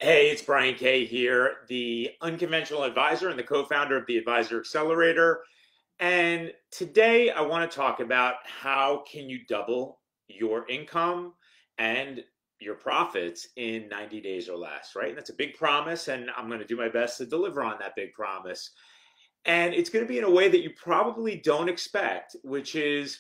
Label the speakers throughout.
Speaker 1: Hey, it's Brian Kay here, the unconventional advisor and the co-founder of the Advisor Accelerator. And today I want to talk about how can you double your income and your profits in 90 days or less, right? And that's a big promise, and I'm going to do my best to deliver on that big promise. And it's going to be in a way that you probably don't expect, which is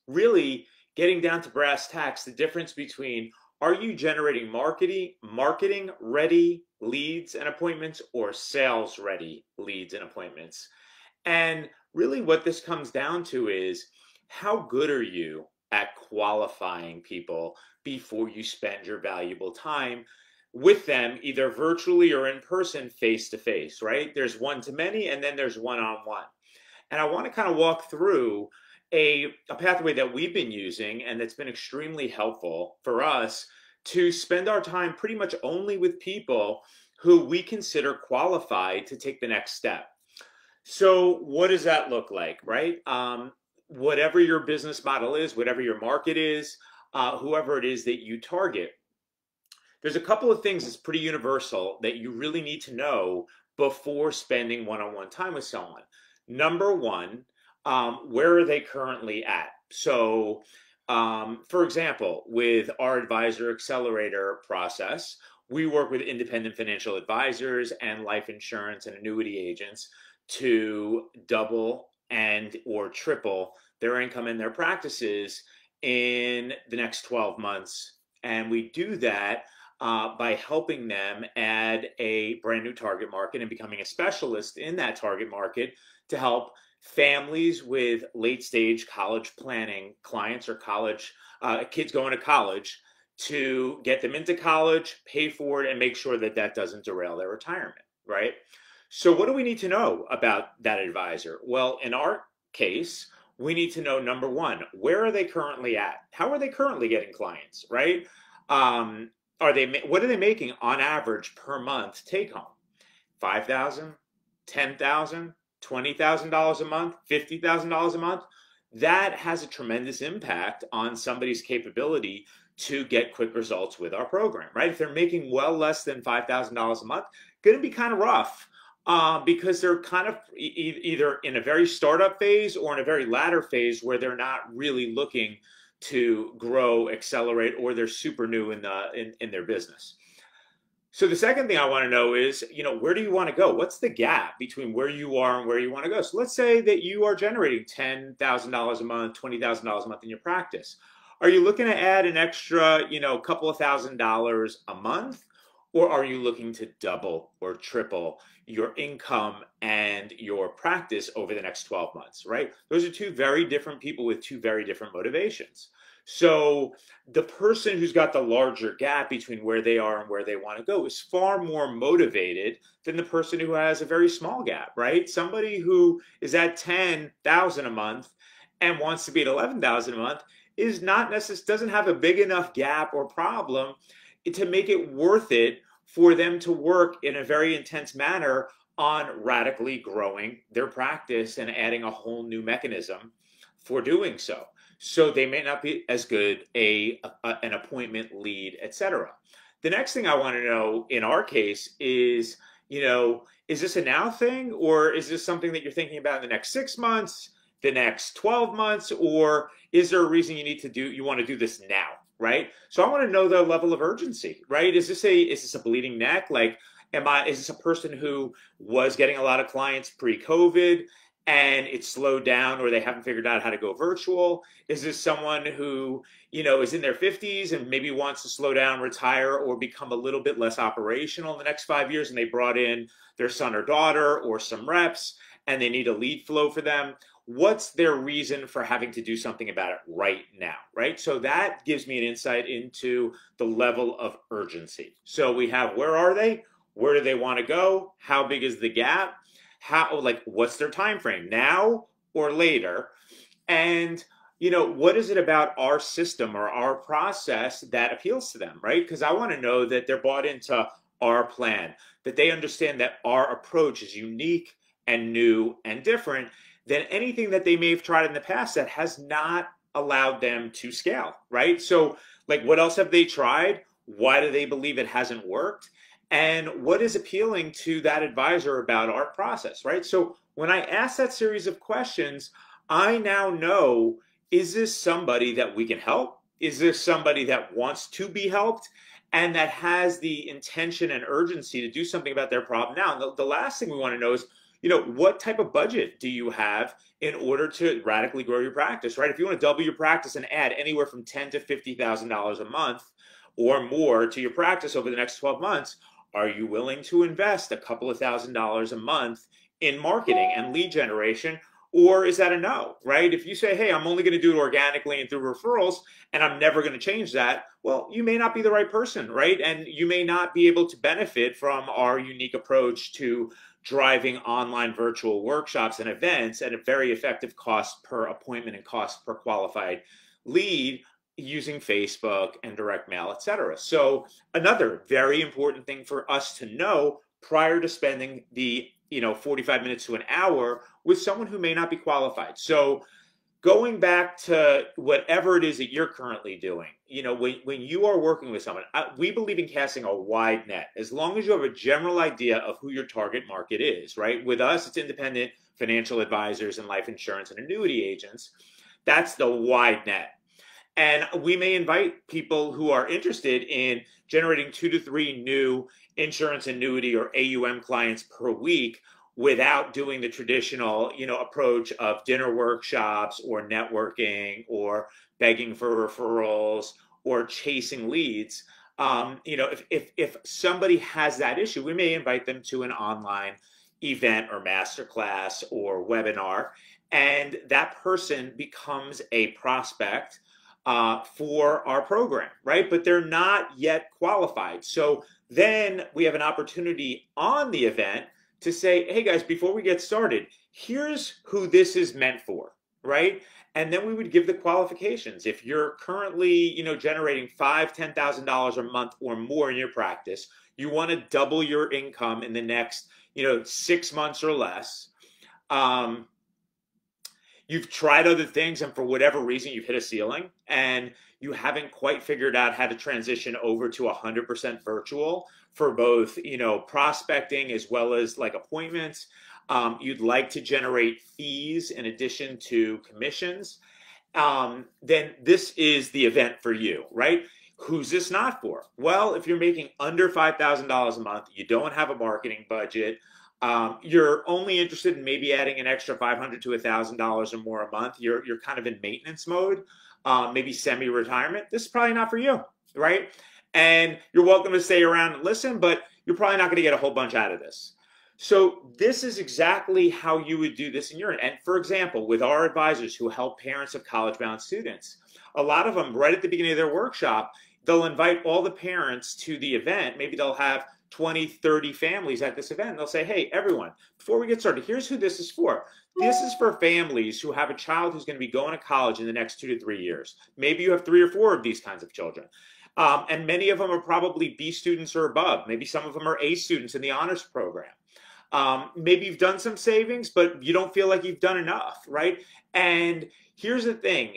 Speaker 1: really getting down to brass tacks, the difference between are you generating marketing ready leads and appointments or sales ready leads and appointments. And really what this comes down to is how good are you at qualifying people before you spend your valuable time with them, either virtually or in person, face to face, right? There's one to many and then there's one on one. And I want to kind of walk through a pathway that we've been using and that's been extremely helpful for us to spend our time pretty much only with people who we consider qualified to take the next step. So, what does that look like, right? Whatever your business model is, whatever your market is, whoever it is that you target, there's a couple of things that's pretty universal that you really need to know before spending one on one time with someone. Number one, where are they currently at? So, for example, with our Advisor Accelerator process, we work with independent financial advisors and life insurance and annuity agents to double and or triple their income in their practices in the next 12 months. And we do that by helping them add a brand new target market and becoming a specialist in that target market to help families with late stage college planning clients or college kids going to college to get them into college, pay for it, and make sure that that doesn't derail their retirement, right? So, what do we need to know about that advisor? Well, in our case, we need to know number one, where are they currently at? How are they currently getting clients, right? Um, what are they making on average per month take home? 5,000, 10,000, $20,000 a month, $50,000 a month? That has a tremendous impact on somebody's capability to get quick results with our program, right? If they're making well less than $5,000 a month, going to be kind of rough because they're kind of either in a very startup phase or in a very latter phase where they're not really looking to grow, accelerate, or they're super new in their business. So the second thing I want to know is, where do you want to go? What's the gap between where you are and where you want to go? So let's say that you are generating $10,000 a month, $20,000 a month in your practice. Are you looking to add an extra, couple of $1,000s a month? Or are you looking to double or triple your income and your practice over the next 12 months, right? Those are two very different people with two very different motivations. So the person who's got the larger gap between where they are and where they want to go is far more motivated than the person who has a very small gap, right? Somebody who is at 10,000 a month and wants to be at 11,000 a month is not necessarily doesn't have a big enough gap or problem to make it worth it for them to work in a very intense manner on radically growing their practice and adding a whole new mechanism for doing so. So they may not be as good an appointment lead, etc. The next thing I want to know in our case is, is this a now thing or is this something that you're thinking about in the next 6 months, the next 12 months, or is there a reason you want to do this now? Right? So I want to know the level of urgency, right? Is this a bleeding neck? Like, is this a person who was getting a lot of clients pre-COVID and it's slowed down or they haven't figured out how to go virtual? Is this someone who, is in their 50s and maybe wants to slow down, retire, or become a little bit less operational in the next 5 years and they brought in their son or daughter or some reps and they need a lead flow for them? What's their reason for having to do something about it right now, right? So that gives me an insight into the level of urgency. So we have, where are they? Where do they want to go? How big is the gap? What's their time frame, now or later? And what is it about our system or our process that appeals to them, right? Because I want to know that they're bought into our plan, that they understand that our approach is unique and new and different than anything that they may have tried in the past that has not allowed them to scale, right? So, what else have they tried? Why do they believe it hasn't worked? and what is appealing to that advisor about our process, right? So when I ask that series of questions, I now know, is this somebody that we can help? Is this somebody that wants to be helped and that has the intention and urgency to do something about their problem now? And the last thing we want to know is, what type of budget do you have in order to radically grow your practice, right? If you want to double your practice and add anywhere from $10,000 to $50,000 a month or more to your practice over the next 12 months, are you willing to invest a couple of $1,000s a month in marketing and lead generation? Or is that a no, right? If you say, hey, I'm only going to do it organically and through referrals, and I'm never going to change that, well, you may not be the right person, right? And you may not be able to benefit from our unique approach to driving online virtual workshops and events at a very effective cost per appointment and cost per qualified lead using Facebook and direct mail, etc. So another very important thing for us to know prior to spending the 45 minutes to an hour with someone who may not be qualified. So going back to whatever it is that you're currently doing, when you are working with someone, we believe in casting a wide net. As long as you have a general idea of who your target market is, right? With us, it's independent financial advisors and life insurance and annuity agents. That's the wide net. And we may invite people who are interested in generating 2 to 3 new insurance, annuity, or AUM clients per week without doing the traditional, approach of dinner workshops or networking or begging for referrals or chasing leads. If somebody has that issue, we may invite them to an online event or masterclass or webinar, and that person becomes a prospect for our program, right? But they're not yet qualified. So then we have an opportunity on the event to say, hey guys, before we get started, here's who this is meant for, right? And then we would give the qualifications. If you're currently, generating $5,000, $10,000 a month or more in your practice, you want to double your income in the next, 6 months or less. You've tried other things, and for whatever reason, you've hit a ceiling, and you haven't quite figured out how to transition over to 100% virtual for both, prospecting as well as like appointments. You'd like to generate fees in addition to commissions. Then this is the event for you, right? Who's this not for? Well, if you're making under $5,000 a month, you don't have a marketing budget, you're only interested in maybe adding an extra $500 to $1,000 or more a month, you're kind of in maintenance mode, maybe semi-retirement, this is probably not for you, right? And you're welcome to stay around and listen, but you're probably not going to get a whole bunch out of this. So this is exactly how you would do this in your end. And for example, with our advisors who help parents of college-bound students, a lot of them right at the beginning of their workshop, they'll invite all the parents to the event. Maybe they'll have 20, 30 families at this event. They'll say, hey, everyone, before we get started, here's who this is for. This is for families who have a child who's going to be going to college in the next 2 to 3 years. Maybe you have 3 or 4 of these kinds of children. And many of them are probably B students or above. Maybe some of them are A students in the honors program. Maybe you've done some savings, but you don't feel like you've done enough, right? And here's the thing,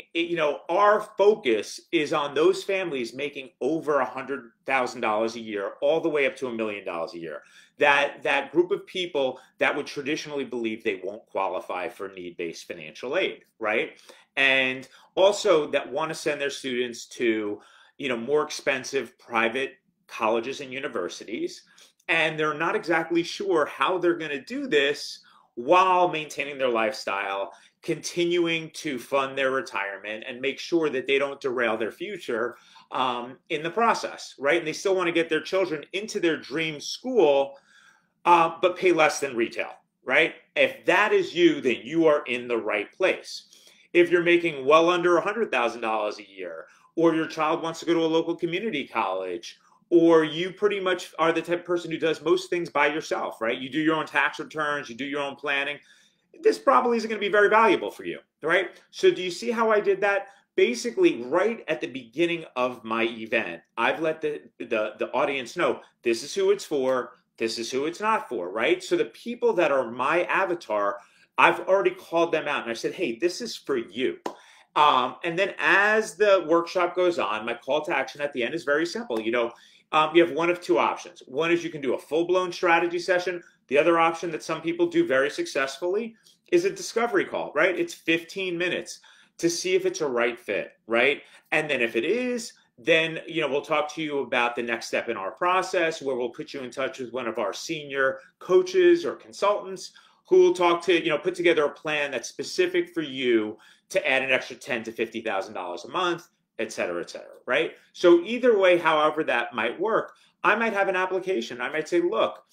Speaker 1: our focus is on those families making over $100,000 a year, all the way up to $1 million a year. That group of people that would traditionally believe they won't qualify for need-based financial aid, right? And also that want to send their students to, more expensive private colleges and universities, and they're not exactly sure how they're going to do this while maintaining their lifestyle, continuing to fund their retirement, and make sure that they don't derail their future in the process, right? And they still want to get their children into their dream school, but pay less than retail, right? If that is you, then you are in the right place. If you're making well under $100,000 a year, or your child wants to go to a local community college, or you pretty much are the type of person who does most things by yourself, right? You do your own tax returns, you do your own planning, this probably isn't going to be very valuable for you, right? So do you see how I did that? Basically, right at the beginning of my event, I've let the audience know this is who it's for, this is who it's not for, right? So the people that are my avatar, I've already called them out and I said, hey, this is for you. And then as the workshop goes on, my call to action at the end is very simple. you have one of two options. One is you can do a full-blown strategy session. The other option that some people do very successfully is a discovery call, right? It's 15 minutes to see if it's a right fit, right? And then if it is, then we'll talk to you about the next step in our process, where we'll put you in touch with one of our senior coaches or consultants who will talk to put together a plan that's specific for you to add an extra $10,000 to $50,000 a month, et cetera, right? So either way, however that might work, I might have an application. I might say, look,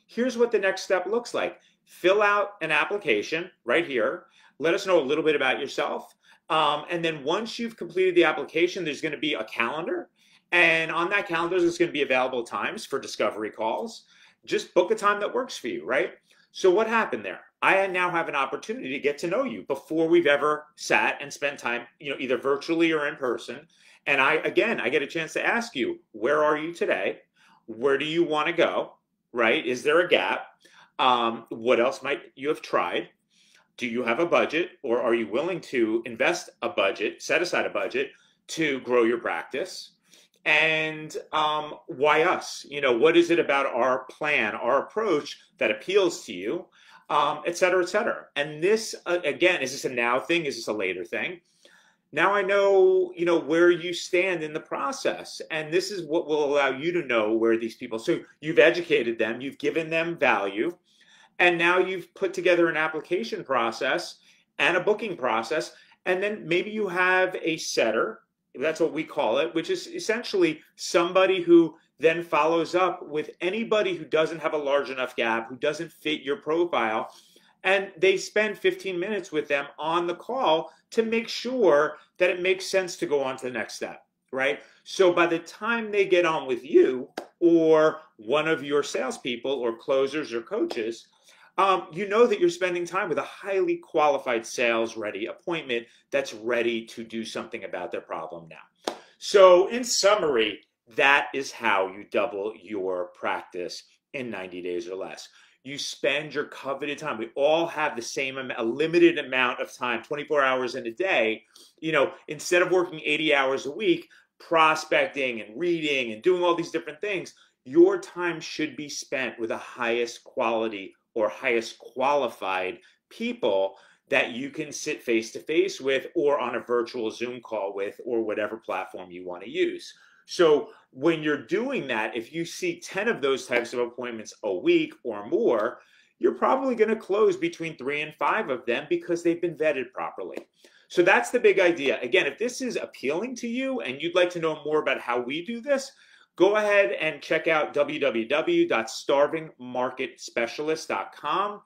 Speaker 1: here's what the next step looks like. Fill out an application right here. Let us know a little bit about yourself. And then once you've completed the application, there's going to be a calendar. And on that calendar, there's going to be available times for discovery calls. Just book a time that works for you, right? So what happened there? I now have an opportunity to get to know you before we've ever sat and spent time, either virtually or in person. And I get a chance to ask you, where are you today? Where do you want to go, right? Is there a gap? What else might you have tried? Do you have a budget, or are you willing to invest a budget, set aside a budget to grow your practice? And why us? What is it about our plan, our approach that appeals to you, et cetera, et cetera. And this, again, is this a now thing? Is this a later thing? Now I know, where you stand in the process. And this is what will allow you to know where these people, so you've educated them, you've given them value, and now you've put together an application process and a booking process. And then maybe you have a setter, that's what we call it, which is essentially somebody who then follows up with anybody who doesn't have a large enough gap, who doesn't fit your profile. And they spend 15 minutes with them on the call to make sure that it makes sense to go on to the next step, right? So by the time they get on with you or one of your salespeople or closers or coaches, you know that you're spending time with a highly qualified sales-ready appointment that's ready to do something about their problem now. So in summary, that is how you double your practice in 90 days or less. You spend your coveted time. We all have the same amount, a limited amount of time, 24 hours in a day. Instead of working 80 hours a week, prospecting and reading and doing all these different things, your time should be spent with the highest quality or highest qualified people that you can sit face to face with, or on a virtual Zoom call with, or whatever platform you want to use. So when you're doing that, if you see 10 of those types of appointments a week or more, you're probably going to close between 3 and 5 of them because they've been vetted properly. So that's the big idea. Again, if this is appealing to you and you'd like to know more about how we do this, go ahead and check out www.starvingmarketspecialist.com.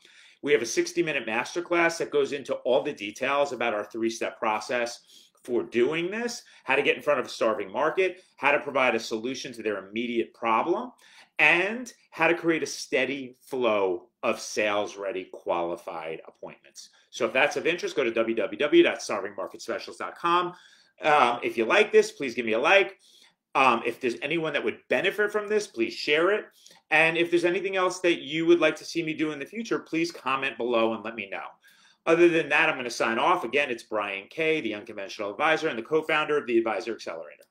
Speaker 1: We have a 60-minute masterclass that goes into all the details about our 3-step process for doing this, how to get in front of a starving market, how to provide a solution to their immediate problem, and how to create a steady flow of sales-ready qualified appointments. So if that's of interest, go to www.starvingmarketspecialist.com. If you like this, please give me a like. If there's anyone that would benefit from this, please share it. And if there's anything else that you would like to see me do in the future, please comment below and let me know. Other than that, I'm going to sign off. Again, it's Brian Kay, the Unconventional Advisor and the co-founder of the Advisor Accelerator.